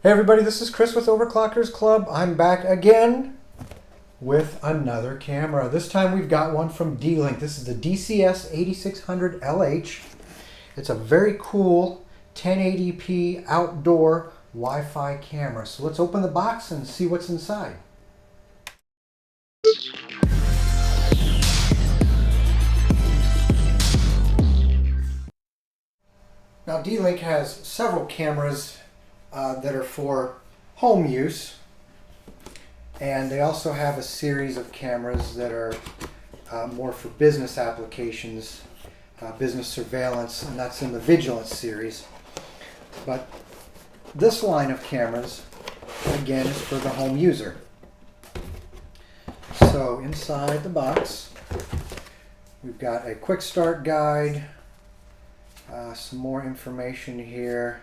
Hey everybody, this is Chris with Overclockers Club. I'm back again with another camera. This time we've got one from D-Link. This is the DCS-8600LH. It's a very cool 1080p outdoor Wi-Fi camera. So let's open the box and see what's inside. Now D-Link has several cameras that are for home use, and they also have a series of cameras that are more for business applications, business surveillance, and that's in the Vigilance series. But this line of cameras, again, is for the home user. So inside the box, we've got a quick start guide, some more information here.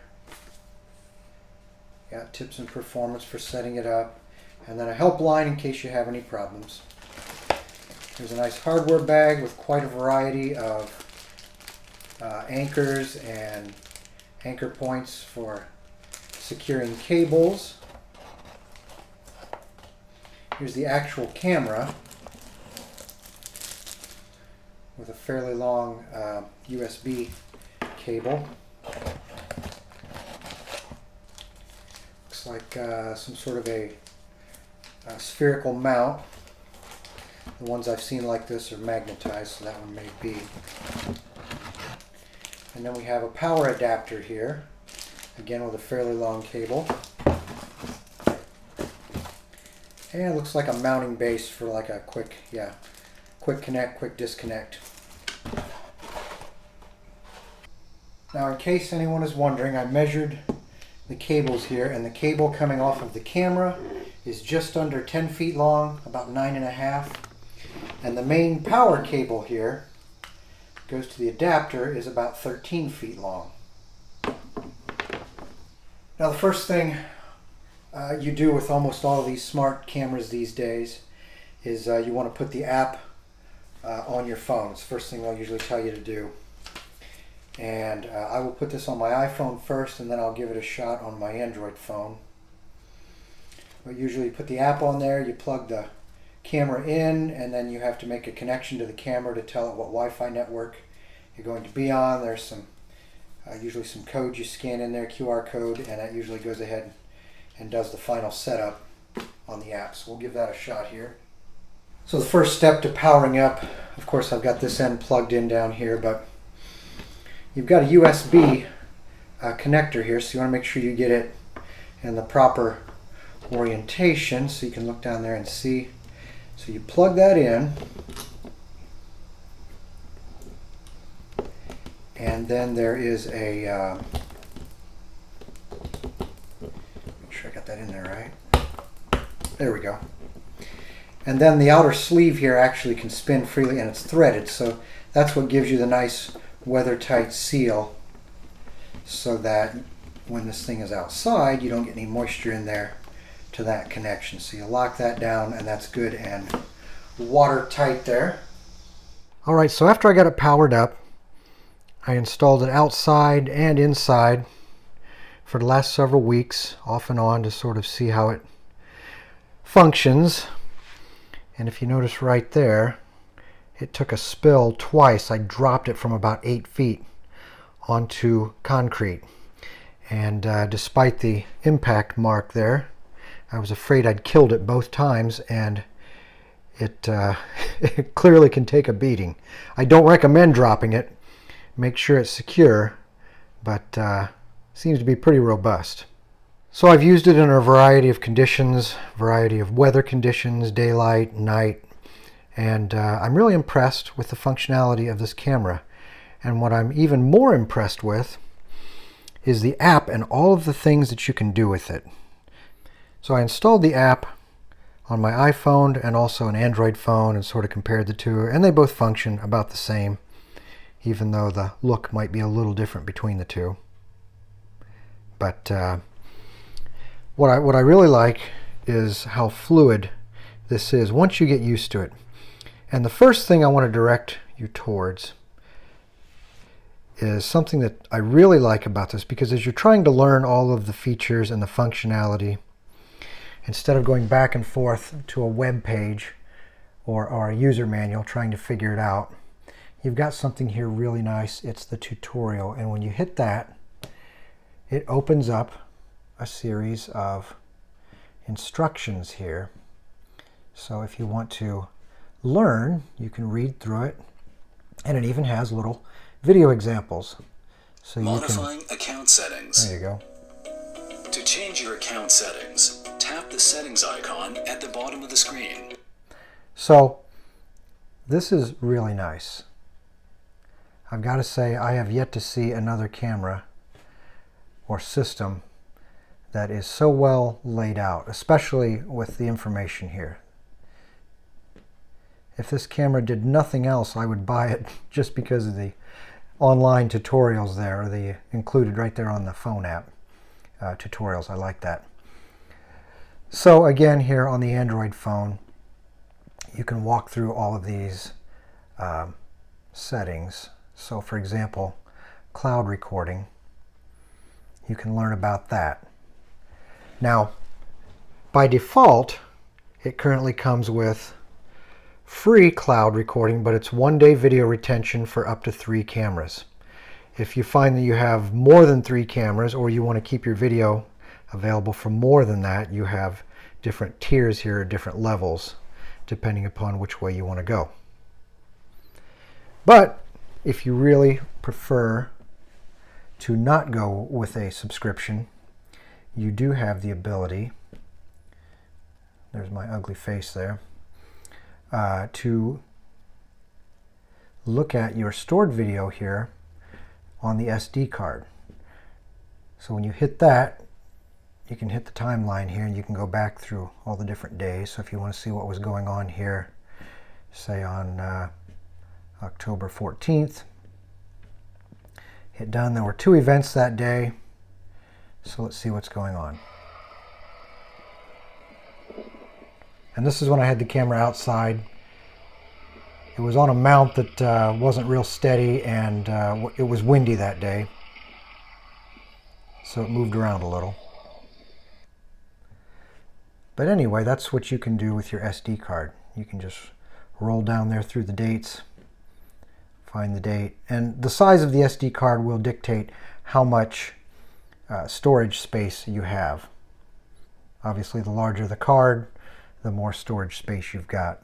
Got tips and performance for setting it up, and then a helpline in case you have any problems. There's a nice hardware bag with quite a variety of anchors and anchor points for securing cables. Here's the actual camera with a fairly long USB cable. Looks like some sort of a spherical mount. The ones I've seen like this are magnetized, so that one may be. And then we have a power adapter here, again with a fairly long cable. And it looks like a mounting base for like a quick connect, quick disconnect. Now, in case anyone is wondering, I measured the cables here, and the cable coming off of the camera is just under 10 feet long, about 9.5. And the main power cable here goes to the adapter is about 13 feet long. Now, the first thing you do with almost all of these smart cameras these days is you want to put the app on your phone. It's the first thing they'll usually tell you to do. And I will put this on my iPhone first, and then I'll give it a shot on my Android phone. But usually you put the app on there, you plug the camera in, and then you have to make a connection to the camera to tell it what Wi-Fi network you're going to be on. There's some usually some code you scan in there, QR code, and that usually goes ahead and does the final setup on the app. So we'll give that a shot here. So the first step to powering up, of course I've got this end plugged in down here, but you've got a USB connector here, so you want to make sure you get it in the proper orientation so you can look down there and see. So you plug that in, and then there is a make sure I got that in there right. There we go. And then the outer sleeve here actually can spin freely, and it's threaded, so that's what gives you the nice weather-tight seal, so that when this thing is outside you don't get any moisture in there to that connection. So you lock that down, and that's good and watertight there. Alright, so after I got it powered up, I installed it outside and inside for the last several weeks, off and on, to sort of see how it functions. And if you notice right there, it took a spill twice. I dropped it from about 8 feet onto concrete. And despite the impact mark there, I was afraid I'd killed it both times, and it, it clearly can take a beating. I don't recommend dropping it. Make sure it's secure, but seems to be pretty robust. So I've used it in a variety of conditions, variety of weather conditions, daylight, night. And I'm really impressed with the functionality of this camera. And what I'm even more impressed with is the app and all of the things that you can do with it. So I installed the app on my iPhone and also an Android phone and sort of compared the two, and they both function about the same, even though the look might be a little different between the two. But what I really like is how fluid this is once you get used to it. And the first thing I want to direct you towards is something that I really like about this, because as you're trying to learn all of the features and the functionality, instead of going back and forth to a web page or a user manual trying to figure it out, you've got something here really nice. It's the tutorial, and when you hit that, it opens up a series of instructions here. So if you want to learn, you can read through it, and it even has little video examples. So modifying account settings. There you go. To change your account settings, tap the settings icon at the bottom of the screen. So this is really nice. I've got to say, I have yet to see another camera or system that is so well laid out, especially with the information here. If this camera did nothing else, I would buy it just because of the online tutorials there, the included right there on the phone app tutorials. I like that. So again, here on the Android phone, you can walk through all of these settings. So for example, cloud recording, you can learn about that. Now, by default, it currently comes with free cloud recording, but it's 1-day video retention for up to 3 cameras. If you find that you have more than 3 cameras, or you want to keep your video available for more than that, you have different tiers here, different levels, depending upon which way you want to go. But if you really prefer to not go with a subscription, you do have the ability, there's my ugly face there, to look at your stored video here on the SD card. So when you hit that, you can hit the timeline here, and you can go back through all the different days. So if you want to see what was going on here, say on October 14th, hit done. There were 2 events that day, so let's see what's going on. And this is when I had the camera outside. It was on a mount that wasn't real steady, and it was windy that day, so it moved around a little. But anyway, that's what you can do with your SD card. You can just roll down there through the dates, find the date, and the size of the SD card will dictate how much storage space you have. Obviously, the larger the card, the more storage space you've got.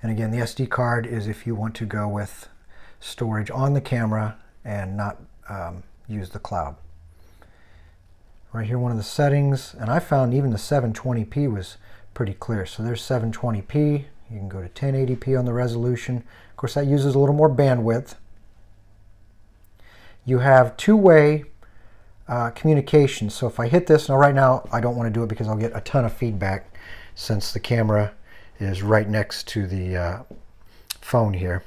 And again, the SD card is if you want to go with storage on the camera and not use the cloud. Right here, one of the settings, and I found even the 720p was pretty clear. So there's 720p. You can go to 1080p on the resolution. Of course, that uses a little more bandwidth. You have 2-way communication. So if I hit this, now right now I don't want to do it because I'll get a ton of feedback since the camera is right next to the phone here.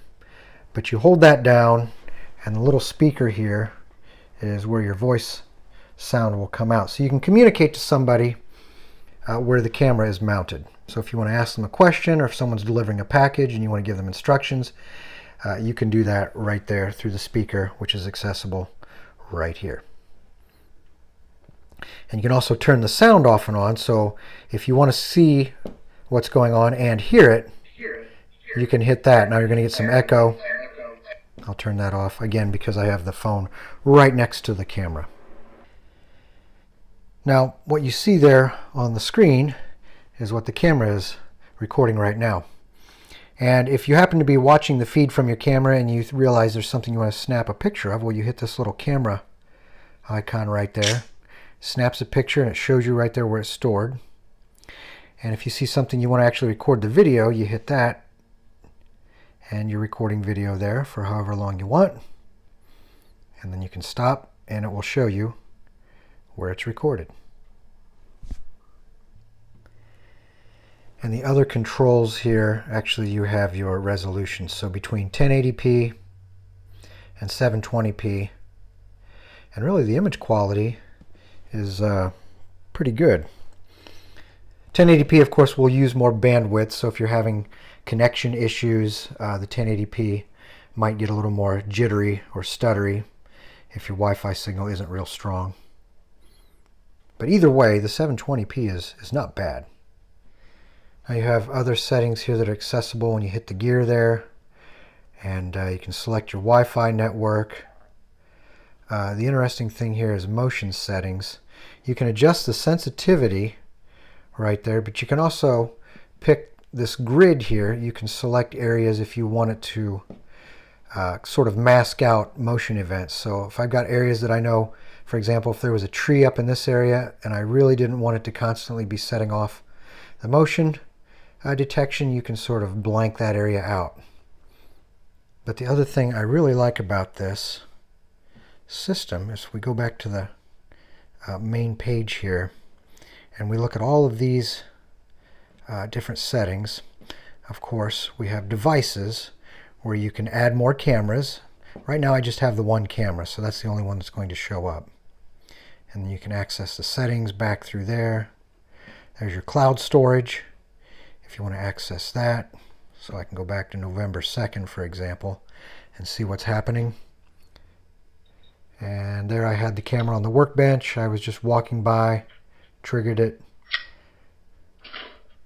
But you hold that down, and the little speaker here is where your voice sound will come out. So you can communicate to somebody where the camera is mounted. So if you want to ask them a question, or if someone's delivering a package and you want to give them instructions, you can do that right there through the speaker, which is accessible right here. And you can also turn the sound off and on, so if you want to see what's going on and hear it, you can hit that. Now you're going to get some echo. I'll turn that off again because I have the phone right next to the camera. Now what you see there on the screen is what the camera is recording right now. And if you happen to be watching the feed from your camera and you realize there's something you want to snap a picture of, well, you hit this little camera icon right there, snaps a picture, and it shows you right there where it's stored. And if you see something you want to actually record the video, you hit that, and you're recording video there for however long you want. And then you can stop, and it will show you where it's recorded. And the other controls here, actually you have your resolution. So between 1080p and 720p, and really the image quality is pretty good. 1080p, of course, will use more bandwidth, so if you're having connection issues, the 1080p might get a little more jittery or stuttery if your Wi-Fi signal isn't real strong. But either way, the 720p is not bad. Now you have other settings here that are accessible when you hit the gear there, and you can select your Wi-Fi network. The interesting thing here is motion settings. You can adjust the sensitivity right there, but you can also pick this grid here. You can select areas if you want it to sort of mask out motion events. So if I've got areas that I know, for example, if there was a tree up in this area and I really didn't want it to constantly be setting off the motion detection, you can sort of blank that area out. But the other thing I really like about this system is if we go back to the main page here and we look at all of these different settings. Of course, we have devices where you can add more cameras. Right now I just have the one camera, so that's the only one that's going to show up. And then you can access the settings back through there. There's your cloud storage if you want to access that. So I can go back to November 2nd, for example, and see what's happening. And there I had the camera on the workbench. I was just walking by, triggered it.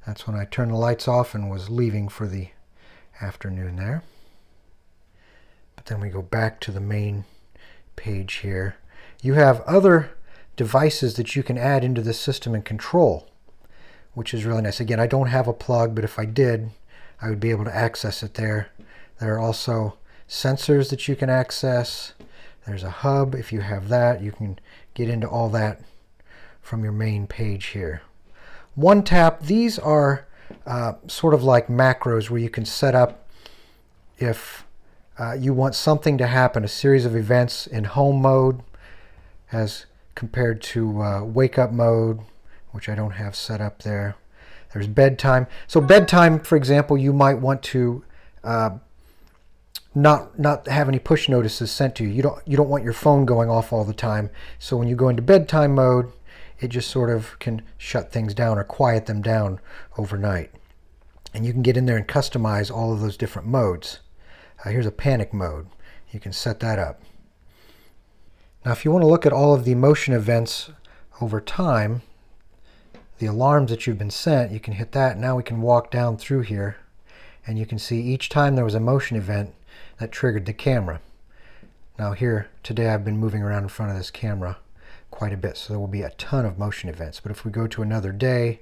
That's when I turned the lights off and was leaving for the afternoon there. But then we go back to the main page here. You have other devices that you can add into this system and control, which is really nice. Again, I don't have a plug, but if I did, I would be able to access it there. There are also sensors that you can access. There's a hub. If you have that, you can get into all that from your main page here. One tap, these are sort of like macros where you can set up if you want something to happen, a series of events in home mode as compared to wake up mode, which I don't have set up there. There's bedtime. So bedtime, for example, you might want to not have any push notices sent to you. You don't want your phone going off all the time. So when you go into bedtime mode, it just sort of can shut things down or quiet them down overnight. And you can get in there and customize all of those different modes. Here's a panic mode. You can set that up. Now if you want to look at all of the motion events over time, the alarms that you've been sent, you can hit that. Now we can walk down through here and you can see each time there was a motion event that triggered the camera. Now here today I've been moving around in front of this camera quite a bit, so there will be a ton of motion events. But if we go to another day,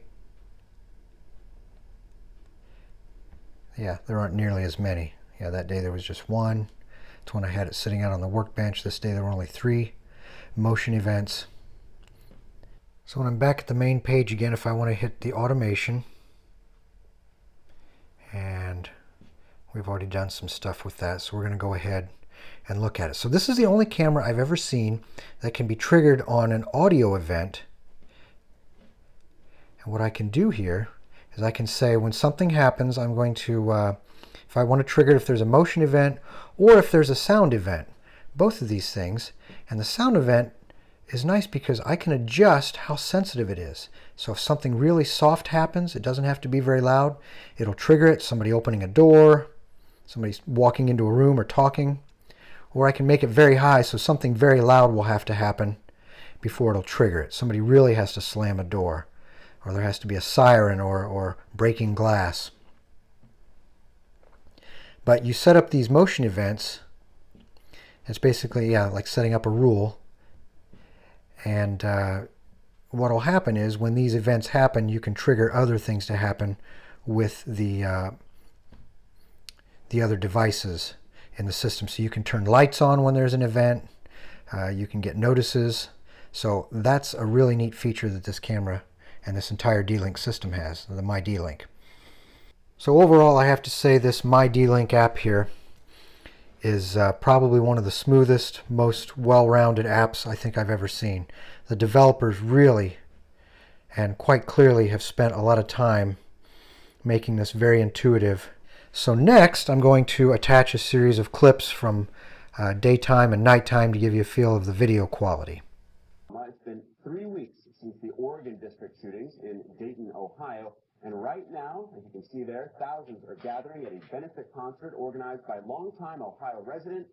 yeah, there aren't nearly as many. Yeah, that day there was just one. It's when I had it sitting out on the workbench. This day there were only 3 motion events. So when I'm back at the main page again, if I want to hit the automation, and we've already done some stuff with that, so we're going to go ahead and look at it. So this is the only camera I've ever seen that can be triggered on an audio event. And what I can do here is I can say when something happens, I'm going to, if I want to trigger it, if there's a motion event or if there's a sound event, both of these things. And the sound event is nice because I can adjust how sensitive it is. So if something really soft happens, it doesn't have to be very loud. It'll trigger it, somebody opening a door, somebody's walking into a room or talking. Or I can make it very high, so something very loud will have to happen before it'll trigger it. Somebody really has to slam a door, or there has to be a siren or breaking glass. But you set up these motion events. It's basically, yeah, like setting up a rule. And what will happen is when these events happen, you can trigger other things to happen with the other devices in the system. So you can turn lights on when there's an event. You can get notices. So that's a really neat feature that this camera and this entire D-Link system has, the My D-Link. So overall, I have to say this My D-Link app here is probably one of the smoothest, most well-rounded apps I think I've ever seen. The developers really and quite clearly have spent a lot of time making this very intuitive. So next, I'm going to attach a series of clips from daytime and nighttime to give you a feel of the video quality. It's been 3 weeks since the Oregon District shootings in Dayton, Ohio. And right now, as you can see there, thousands are gathering at a benefit concert organized by longtime Ohio resident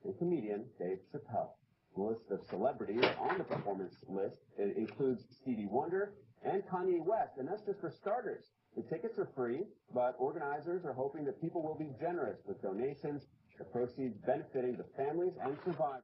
and comedian Dave Chappelle. The list of celebrities on the performance list, it includes Stevie Wonder and Kanye West, and that's just for starters. The tickets are free, but organizers are hoping that people will be generous with donations, the proceeds benefiting the families and survivors.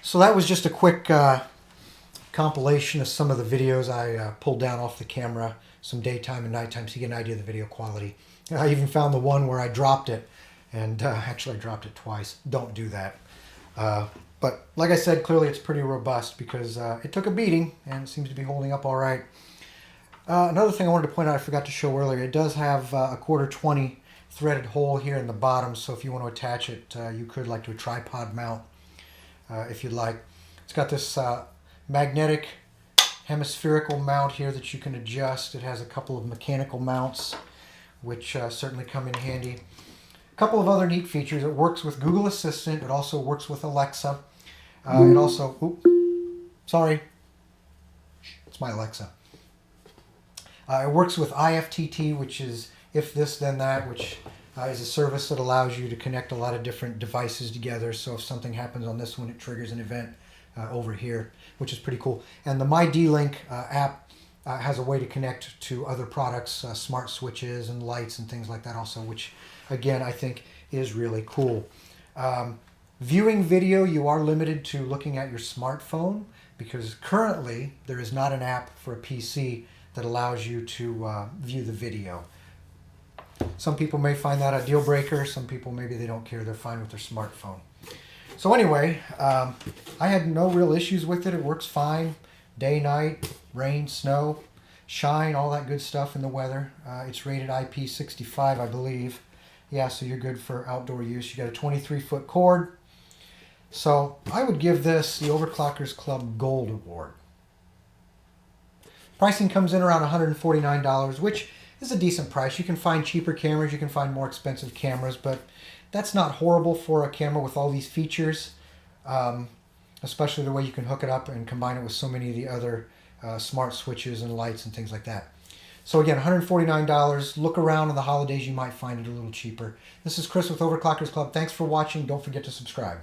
So that was just a quick compilation of some of the videos I pulled down off the camera, some daytime and nighttime, so you get an idea of the video quality. I even found the one where I dropped it, and actually I dropped it twice. Don't do that. But like I said, clearly it's pretty robust because it took a beating and it seems to be holding up all right. Another thing I wanted to point out I forgot to show earlier, it does have a 1/4-20 threaded hole here in the bottom, so if you want to attach it, you could, like to a tripod mount if you'd like. It's got this magnetic hemispherical mount here that you can adjust. It has a couple of mechanical mounts which certainly come in handy. A couple of other neat features. It works with Google Assistant. It also works with Alexa. It also, sorry, it's my Alexa. It works with IFTT, which is if this then that, which is a service that allows you to connect a lot of different devices together. So if something happens on this one, it triggers an event over here, which is pretty cool. And the My D-Link app has a way to connect to other products, smart switches and lights and things like that also, which again I think is really cool. Viewing video, you are limited to looking at your smartphone because currently there is not an app for a PC that allows you to view the video. Some people may find that a deal breaker. Some people, maybe they don't care. They're fine with their smartphone. So anyway, I had no real issues with it. It works fine. Day, night, rain, snow, shine, all that good stuff in the weather. It's rated IP65, I believe. Yeah, so you're good for outdoor use. You got a 23-foot cord. So I would give this the Overclockers Club Gold Award. Pricing comes in around $149, which is a decent price. You can find cheaper cameras, you can find more expensive cameras, but that's not horrible for a camera with all these features, especially the way you can hook it up and combine it with so many of the other smart switches and lights and things like that. So again, $149. Look around in the holidays, you might find it a little cheaper. This is Chris with Overclockers Club. Thanks for watching. Don't forget to subscribe.